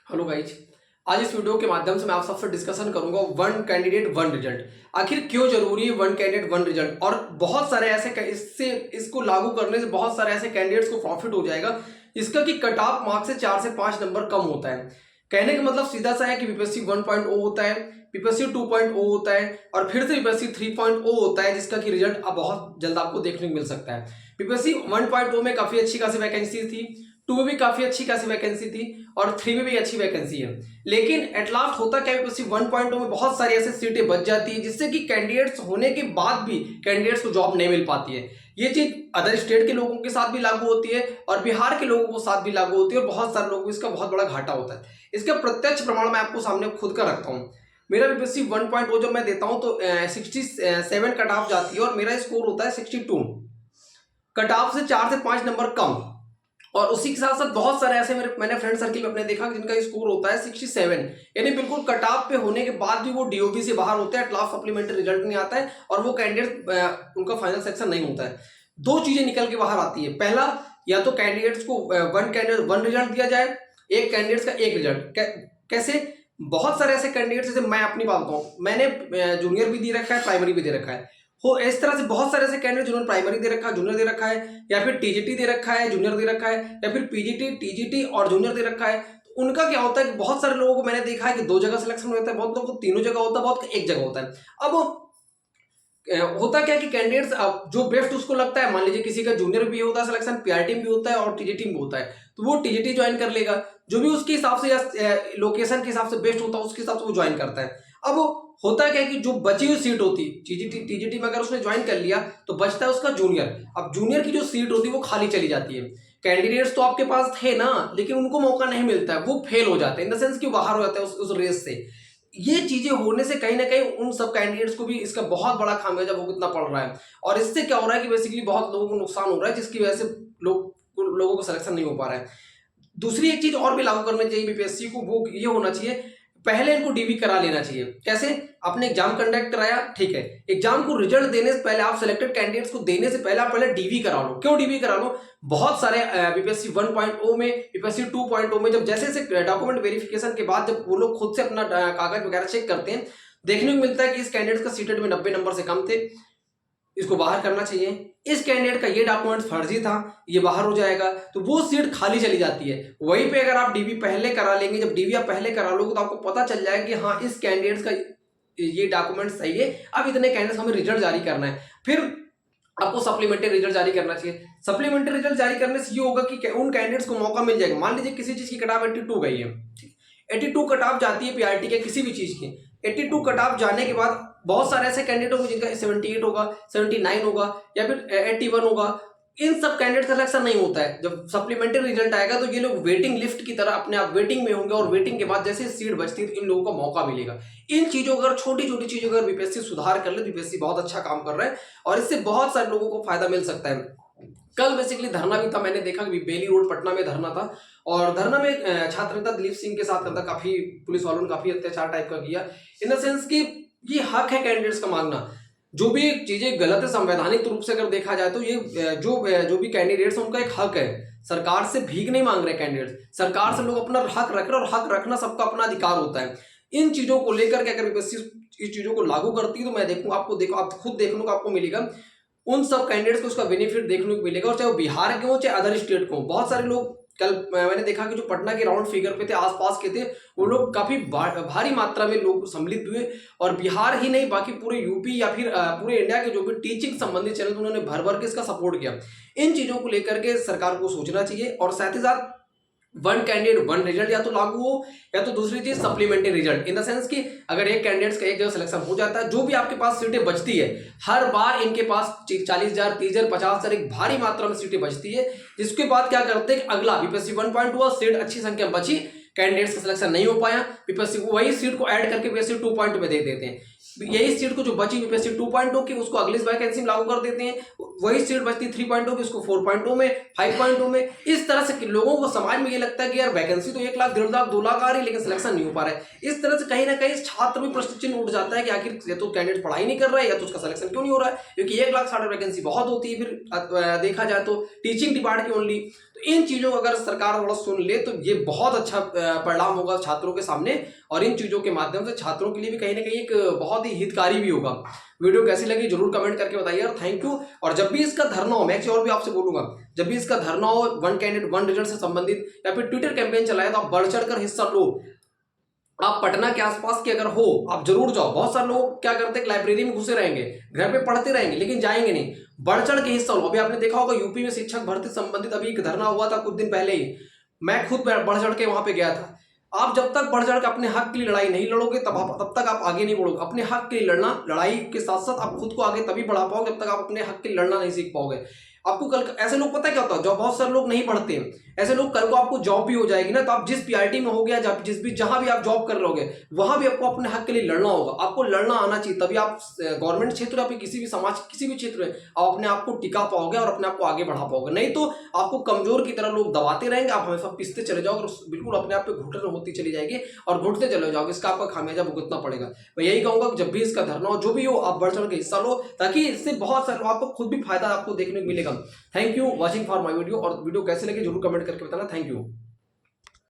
Hello guys. आज इस video के माध्यम से मैं आप सबसे डिस्कशन करूंगा वन कैंडिडेट वन रिजल्ट। आखिर क्यों जरूरी है वन कैंडिडेट वन रिजल्ट, और बहुत सारे ऐसे इससे इसको लागू करने से बहुत सारे ऐसे कैंडिडेट्स को प्रॉफिट हो जाएगा इसका कि कट ऑफ मार्क्स से 4 से 5 नंबर कम होता है। कहने का मतलब सीधा सा है कि बीपीएससी 1.0 होता है, बीपीएससी 2.0 होता है और फिर से बीपीएससी 3.0 होता है, जिसका कि रिजल्ट अब बहुत जल्द आपको देखने को मिल सकता है। बीपीएससी 1.0 में काफी अच्छी खासी वैकेंसी थी, 2 में भी काफी अच्छी खासी वैकेंसी थी और 3 में भी अच्छी वैकेंसी है। लेकिन एट लास्ट होता क्या है, बीपीएससी 1.0 में बहुत सारी ऐसी सीटें बच जाती है जिससे कि कैंडिडेट्स होने के बाद भी कैंडिडेट्स को जॉब नहीं मिल पाती है। ये चीज अदर स्टेट के लोगों के साथ भी लागू होती है और बिहार के लोगों के साथ भी लागू होती है और बहुत सारे लोगों को इसका बहुत बड़ा घाटा होता है। इसका प्रत्यक्ष प्रमाण मैं आपको सामने खुद का रखता हूँ। मेरा बीपीएससी 1.0 जब मैं देता हूँ तो 67 कट ऑफ जाती है और मेरा स्कोर होता है 62। कट ऑफ से 4 से 5 नंबर कम। और उसी के साथ साथ बहुत सारे ऐसे मैंने फ्रेंड सर्किल में अपने देखा जिनका स्कोर होता है 67, यानी बिल्कुल कट ऑफ पे होने के बाद भी वो डीओबी से बाहर होते हैं, क्लास सप्लीमेंट्री रिजल्ट नहीं आता है और वो कैंडिडेट उनका फाइनल सेक्शन नहीं होता है। दो चीजें निकल के बाहर आती है। पहला, या तो कैंडिडेट्स को वन कैंडिडेट वन रिजल्ट दिया जाए, एक कैंडिडेट्स का एक रिजल्ट। कैसे? बहुत सारे ऐसे कैंडिडेट्स, जैसे मैं अपनी बात बताऊं, मैंने जूनियर भी दे रखा है, प्राइमरी भी दे रखा है। हो इस तरह से बहुत सारे ऐसे कैंडिडेट जिन्होंने प्राइमरी दे रखा है, जूनियर दे रखा है, या फिर टीजीटी दे रखा है, जूनियर दे रखा है, या फिर पीजीटी टीजीटी और जूनियर दे रखा है। तो उनका क्या होता है कि बहुत सारे लोगों को मैंने देखा है कि 2 जगह सिलेक्शन होता है, बहुत लोगों को तीनों जगह होता है, बहुत एक जगह होता है। अब होता क्या कि कैंडिडेट्स जो बेस्ट उसको लगता है, मान लीजिए किसी का जूनियर भी होता है सिलेक्शन, पीआरटी भी होता है और टीजीटी भी होता है, तो वो टीजीटी ज्वाइन कर लेगा। जो भी उसके हिसाब से या लोकेशन के हिसाब से बेस्ट होता है उसके हिसाब से वो ज्वाइन करता है। अब होता क्या है कि जो बची हुई सीट होती टीजीटी में अगर उसने ज्वाइन कर लिया तो बचता है उसका जूनियर। अब जूनियर की जो सीट होती है वो खाली चली जाती है। कैंडिडेट्स तो आपके पास थे ना, लेकिन उनको मौका नहीं मिलता है, वो फेल हो जाते हैं, इन द सेंस कि बाहर हो जाते हैं उस रेस से। ये चीजें होने से कहीं ना कहीं उन सब कैंडिडेट्स को भी इसका बहुत बड़ा खामियाजा भुगतना पड़ रहा है। और इससे क्या हो रहा है कि बेसिकली बहुत लोगों को नुकसान हो रहा है, जिसकी वजह से लोगों को सिलेक्शन नहीं हो पा रहा है। दूसरी एक चीज और भी लागू करनी चाहिए बीपीएससी को, वो ये होना चाहिए, पहले इनको डीवी करा लेना चाहिए। कैसे? आपने एग्जाम कंडक्ट कराया, ठीक है, एग्जाम को रिजल्ट देने से पहले, आप सिलेक्टेड कैंडिडेट्स को देने से पहले आप पहले डीवी करा लो। क्यों डीवी करा लो? बहुत सारे बीपीएससी 1.0 में, बीपीएससी 2.0 में जब जैसे जैसे डॉक्यूमेंट वेरिफिकेशन के बाद जब वो लोग खुद से अपना कागज वगैरह चेक करते हैं, देखने को मिलता है कि इस कैंडिडेट का सीटेट में 90 नंबर से कम थे, इसको बाहर करना चाहिए। इस कैंडिडेट का ये डॉक्यूमेंट फर्जी था, ये बाहर हो जाएगा, तो वो सीट खाली चली जाती है। वहीं पे अगर आप डीवी पहले करा लेंगे, जब डीवी आप पहले करा लोगे तो आपको पता चल जाएगा कि हाँ, इस कैंडिडेट का ये डॉक्यूमेंट सही है, अब इतने कैंडिडेट्स हमें रिजल्ट जारी करना है। फिर आपको सप्लीमेंट्री रिजल्ट जारी करना चाहिए। सप्लीमेंट्री रिजल्ट जारी करने से ये होगा कि उन कैंडिडेट्स को मौका मिल जाएगा। मान लीजिए किसी चीज की कट ऑफ 82 गई है, 82 कट ऑफ जाती है पीआरटी के किसी भी चीज की। 82 कट ऑफ जाने के बाद बहुत सारे ऐसे कैंडिडेट होंगे जिनका 78 होगा, 79 होगा या फिर 81 होगा। इन सब कैंडिडेट का सिलेक्शन नहीं होता है। जब सप्लीमेंट्री रिजल्ट आएगा तो ये लोग वेटिंग लिस्ट की तरह अपने आप वेटिंग में होंगे और वेटिंग के बाद जैसे सीट बचती है तो इन लोगों को मौका मिलेगा। इन चीजों को, छोटी छोटी चीजों का बीपीएससी सुधार कर ले, बीपीएससी बहुत अच्छा काम कर रहा है और इससे बहुत सारे लोगों को फायदा मिल सकता है। कल बेसिकली धरना भी था, मैंने देखा कि बेली रोड पटना में धरना था और धरना में छात्र नेता दिलीप सिंह के साथ काफी पुलिस वालों ने काफी अत्याचार टाइप का किया। इन द सेंस कि ये हक है कैंडिडेट्स का मांगना। जो भी चीजें गलत है संवैधानिक रूप से अगर देखा जाए तो ये जो भी कैंडिडेट्स हैं उनका एक हक है। सरकार से भीख नहीं मांग रहे कैंडिडेट्स, सरकार से लोग अपना हक रख रहे हैं और हक रखना सबका अपना अधिकार होता है। इन चीजों को लेकर के अगर बीपीएससी इस चीजों को लागू करती है तो मैं देखूंगा, आप खुद देखने को आपको मिलेगा, उन सब कैंडिडेट्स को उसका बेनिफिट देखने को मिलेगा। और चाहे वो बिहार के हो चाहे अदर स्टेट को। बहुत सारे लोग कल मैंने देखा कि जो पटना के राउंड फिगर पे थे, आसपास के थे, वो लोग काफी भारी मात्रा में लोग सम्मिलित हुए और बिहार ही नहीं बाकी पूरे यूपी या फिर पूरे इंडिया के जो भी टीचिंग संबंधित चैनल उन्होंने भर भर के इसका सपोर्ट किया। इन चीजों को लेकर के सरकार को सोचना चाहिए और साथ ही साथ वन कैंडिडेट वन रिजल्ट या तो लागू हो, या तो दूसरी चीज supplementary result. In the sense कि अगर एक कैंडिडेट्स का एक जगह सिलेक्शन हो जाता है, जो भी आपके पास सीटें बचती है, हर बार इनके पास 40,000 30,000 50,000 एक भारी मात्रा में सीटें बचती है, जिसके बाद क्या करते हैं, अगला बीपीएससी 1.2 सीट अच्छी संख्या बची, कैंडिडेट्स का सिलेक्शन नहीं हो पाया, बीपीएससी वही सीट को ऐड करके बीपीएससी 2.0 में दे देते हैं। यही सीट को जो बची बीपीएससी 2.0 की उसको अगली वैकेंसी में लागू कर देते हैं। वही सीट बचती 3.0 की उसको 4.0 में, 5.0 में। इस तरह से लोगों को समाज में ये लगता है कि यार वैकेंसी तो 1 लाख 1.5 लाख 2 लाख आ रही है लेकिन सिलेक्शन नहीं हो पा रहा है। इस तरह से कहीं ना कहीं छात्र भी प्रश्न चिन्ह उठ जाता है कि आखिर या तो कैंडिडेट पढ़ाई नहीं कर रहा है या तो उसका सिलेक्शन क्यों नहीं हो रहा है, क्योंकि 1 लाख 60 वैकेंसी बहुत होती है। फिर देखा जाए तो टीचिंग डिपार्ट की ओनली, तो इन चीज़ों को अगर सरकार थोड़ा सुन ले तो ये बहुत अच्छा परिणाम होगा छात्रों के सामने, और इन चीज़ों के माध्यम से छात्रों के लिए भी कहीं ना कहीं एक बहुत ही हितकारी भी होगा। वीडियो कैसी लगी जरूर कमेंट करके बताइए, और थैंक यू। और जब भी इसका धरना हो, मैं एक चीज़ और भी आपसे बोलूंगा, जब भी इसका धरना हो वन कैंडिडेट वन रिजल्ट से संबंधित या फिर ट्विटर कैंपेन चलाए तो आप बढ़ चढ़कर हिस्सा लो। आप पटना के आसपास के अगर हो आप जरूर जाओ। बहुत सारे लोग क्या करते हैं, लाइब्रेरी में घुसे रहेंगे, घर पे पढ़ते रहेंगे लेकिन जाएंगे नहीं। बढ़ चढ़ के हिस्सा लो। अभी आपने देखा होगा यूपी में शिक्षक भर्ती संबंधित अभी एक धरना हुआ था कुछ दिन पहले ही, मैं खुद बढ़ चढ़ के वहां पे गया था। आप जब तक बढ़ चढ़ के अपने हक के लिए लड़ाई नहीं लड़ोगे तब तक आप आगे नहीं बढ़ोगे। अपने हक के लिए लड़ना, लड़ाई के साथ साथ आप खुद को आगे तभी बढ़ा पाओगे जब तक आप अपने हक के लिए लड़ना नहीं सीख पाओगे। आपको कल ऐसे लोग पता है क्या होता है, जो बहुत सारे लोग नहीं पढ़ते हैं, ऐसे लोग कल को आपको जॉब भी हो जाएगी ना, तो आप जिस पीआरटी में हो गया, जहां भी आप जॉब कर रहे होगे वहां भी आपको अपने हक के लिए लड़ना होगा। आपको लड़ना आना चाहिए, तभी आप गवर्नमेंट क्षेत्र या फिर किसी भी समाज किसी भी क्षेत्र में आप अपने आप को टिका पाओगे और अपने आप को आगे बढ़ा पाओगे। नहीं तो आपको कमजोर की तरह लोग दबाते रहेंगे, आप हमेशा पिसते चले जाओगे और बिल्कुल अपने आप पे घुटन होती चली जाएगी और घुटते चले जाओगे। इसका आपका खामियाजा भुगतना पड़ेगा। मैं यही कहूंगा कि जब भी इसका धरना हो, जो भी हो, आप बढ़ चढ़ के हिस्सा लो, ताकि इससे बहुत सारे आपको खुद भी फायदा आपको देखने को मिलेगा। Thank you watching for my video. और वीडियो कैसे लगे जरूर कमेंट करके बताना। Thank you.